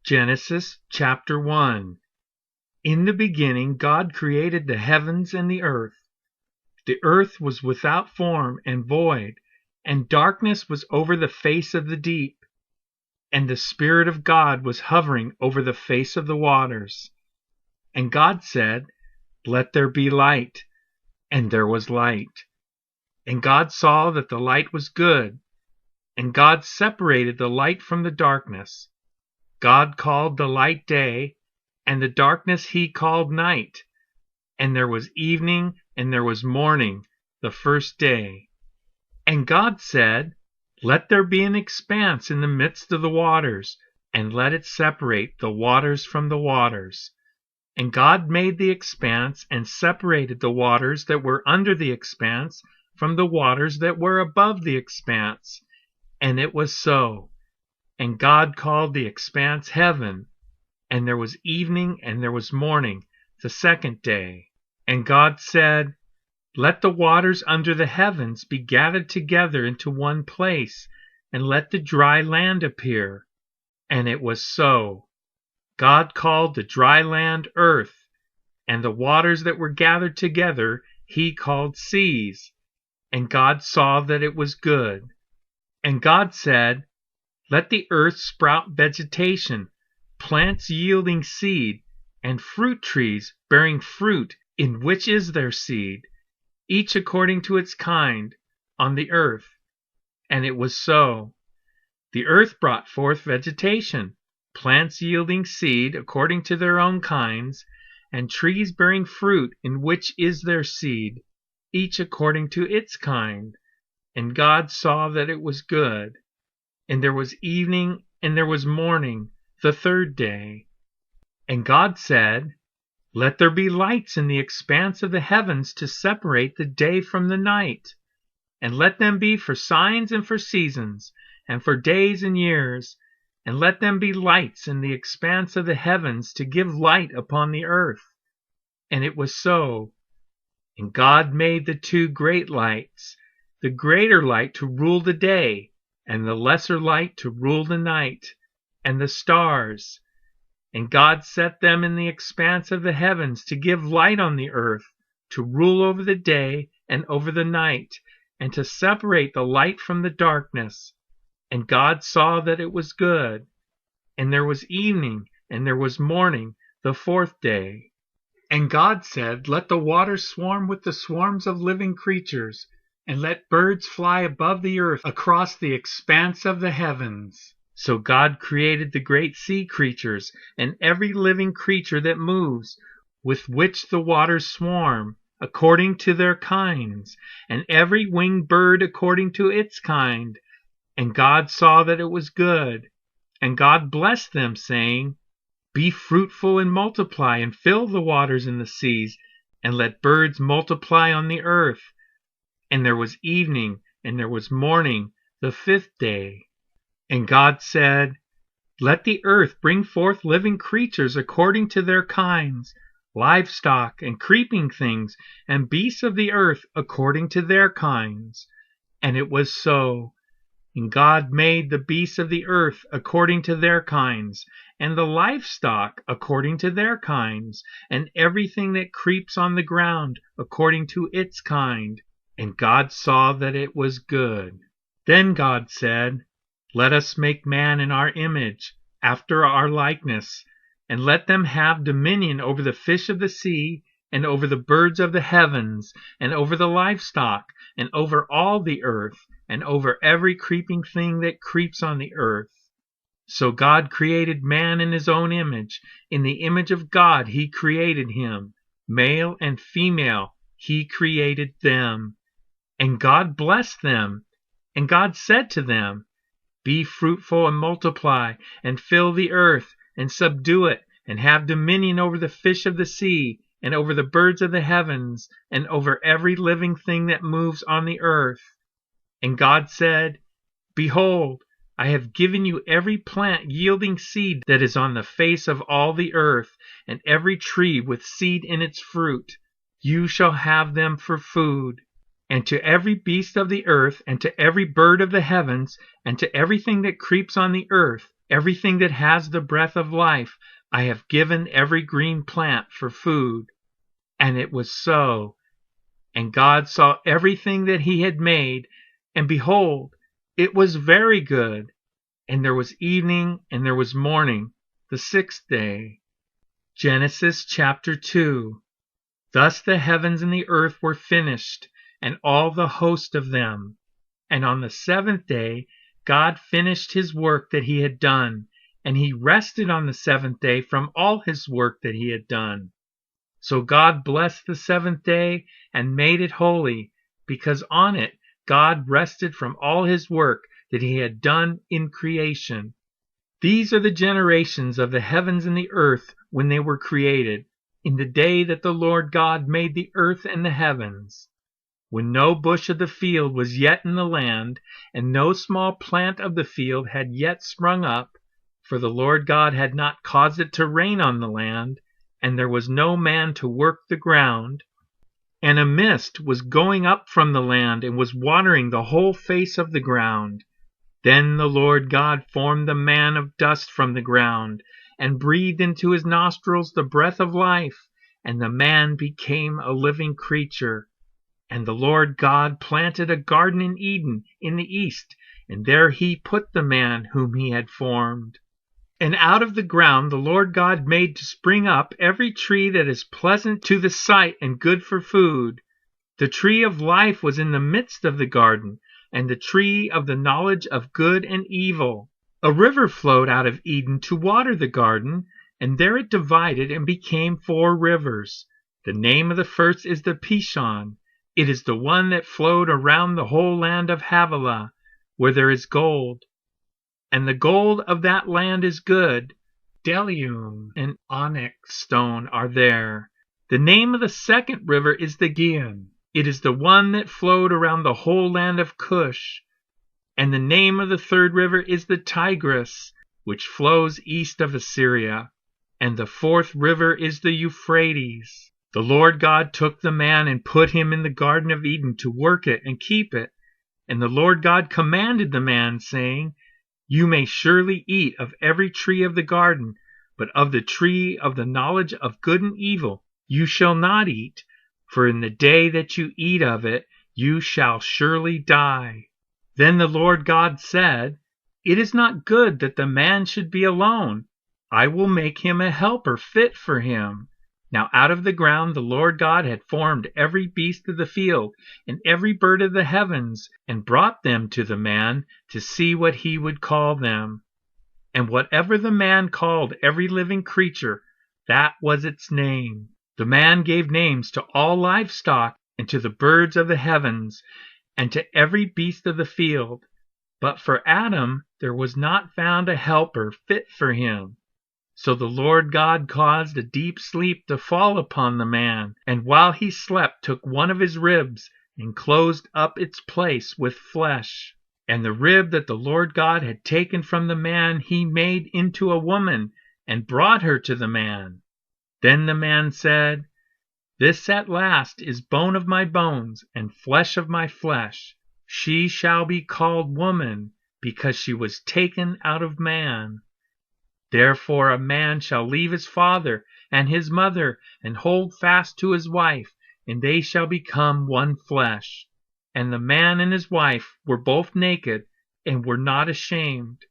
Genesis chapter 1. In the beginning God created the heavens and the earth. The earth was without form and void, and darkness was over the face of the deep. And the Spirit of God was hovering over the face of the waters. And God said, "Let there be light." And there was light. And God saw that the light was good. And God separated the light from the darkness. God called the light day, and the darkness he called night. And there was evening, and there was morning, the first day. And God said, "Let there be an expanse in the midst of the waters, and let it separate the waters from the waters." And God made the expanse, and separated the waters that were under the expanse from the waters that were above the expanse. And it was so. And God called the expanse heaven. And there was evening, and there was morning, the second day. And God said, "Let the waters under the heavens be gathered together into one place, and let the dry land appear." And it was so. God called the dry land earth, and the waters that were gathered together he called seas. And God saw that it was good. And God said, "Let the earth sprout vegetation, plants yielding seed, and fruit trees bearing fruit in which is their seed, each according to its kind, on the earth." And it was so. The earth brought forth vegetation, plants yielding seed according to their own kinds, and trees bearing fruit in which is their seed, each according to its kind. And God saw that it was good. And there was evening, and there was morning, the third day. And God said, "Let there be lights in the expanse of the heavens to separate the day from the night, and let them be for signs and for seasons, and for days and years, and let them be lights in the expanse of the heavens to give light upon the earth." And it was so. And God made the two great lights, the greater light to rule the day, and the lesser light to rule the night, and the stars. And God set them in the expanse of the heavens to give light on the earth, to rule over the day and over the night, and to separate the light from the darkness. And God saw that it was good. And there was evening, and there was morning, the fourth day. And God said, "Let the waters swarm with the swarms of living creatures, and let birds fly above the earth across the expanse of the heavens." So God created the great sea creatures, and every living creature that moves, with which the waters swarm, according to their kinds, and every winged bird according to its kind. And God saw that it was good. And God blessed them, saying, "Be fruitful and multiply, and fill the waters in the seas, and let birds multiply on the earth." And there was evening, and there was morning, the fifth day. And God said, "Let the earth bring forth living creatures according to their kinds, livestock and creeping things, and beasts of the earth according to their kinds." And it was so. And God made the beasts of the earth according to their kinds, and the livestock according to their kinds, and everything that creeps on the ground according to its kind. And God saw that it was good. Then God said, "Let us make man in our image, after our likeness, and let them have dominion over the fish of the sea, and over the birds of the heavens, and over the livestock, and over all the earth, and over every creeping thing that creeps on the earth." So God created man in his own image. In the image of God he created him. Male and female he created them. And God blessed them. And God said to them, "Be fruitful and multiply, and fill the earth, and subdue it, and have dominion over the fish of the sea, and over the birds of the heavens, and over every living thing that moves on the earth." And God said, "Behold, I have given you every plant yielding seed that is on the face of all the earth, and every tree with seed in its fruit. You shall have them for food. And to every beast of the earth, and to every bird of the heavens, and to everything that creeps on the earth, Everything that has the breath of life I have given every green plant for food." And it was so. And God saw everything that he had made, and behold, it was very good. And there was evening and there was morning, the sixth day. Genesis chapter 2. Thus the heavens and the earth were finished, and all the host of them. And on the seventh day God finished his work that he had done, and he rested on the seventh day from all his work that he had done. So God blessed the seventh day and made it holy, because on it God rested from all his work that he had done in creation. These are the generations of the heavens and the earth when they were created, in the day that the Lord God made the earth and the heavens. When no bush of the field was yet in the land, and no small plant of the field had yet sprung up, for the Lord God had not caused it to rain on the land, and there was no man to work the ground, and a mist was going up from the land and was watering the whole face of the ground. Then the Lord God formed the man of dust from the ground, and breathed into his nostrils the breath of life, and the man became a living creature. And the Lord God planted a garden in Eden in the east, and there he put the man whom he had formed. And out of the ground the Lord God made to spring up every tree that is pleasant to the sight and good for food. The tree of life was in the midst of the garden, and the tree of the knowledge of good and evil. A river flowed out of Eden to water the garden, and there it divided and became 4 rivers. The name of the first is the Pishon. It is the one that flowed around the whole land of Havilah, where there is gold. And the gold of that land is good. Bdellium and onyx stone are there. The name of the second river is the Gihon. It is the one that flowed around the whole land of Cush. And the name of the third river is the Tigris, which flows east of Assyria. And the fourth river is the Euphrates. The Lord God took the man and put him in the Garden of Eden to work it and keep it. And the Lord God commanded the man, saying, "You may surely eat of every tree of the garden, but of the tree of the knowledge of good and evil you shall not eat, for in the day that you eat of it you shall surely die." Then the Lord God said, "It is not good that the man should be alone. I will make him a helper fit for him." Now out of the ground the Lord God had formed every beast of the field and every bird of the heavens, and brought them to the man to see what he would call them. And whatever the man called every living creature, that was its name. The man gave names to all livestock, and to the birds of the heavens, and to every beast of the field. But for Adam there was not found a helper fit for him. So the Lord God caused a deep sleep to fall upon the man, and while he slept took one of his ribs and closed up its place with flesh. And the rib that the Lord God had taken from the man he made into a woman, and brought her to the man. Then the man said, "This at last is bone of my bones and flesh of my flesh. She shall be called woman, because she was taken out of man. Therefore a man shall leave his father and his mother, and hold fast to his wife, and they shall become one flesh." And the man and his wife were both naked, and were not ashamed.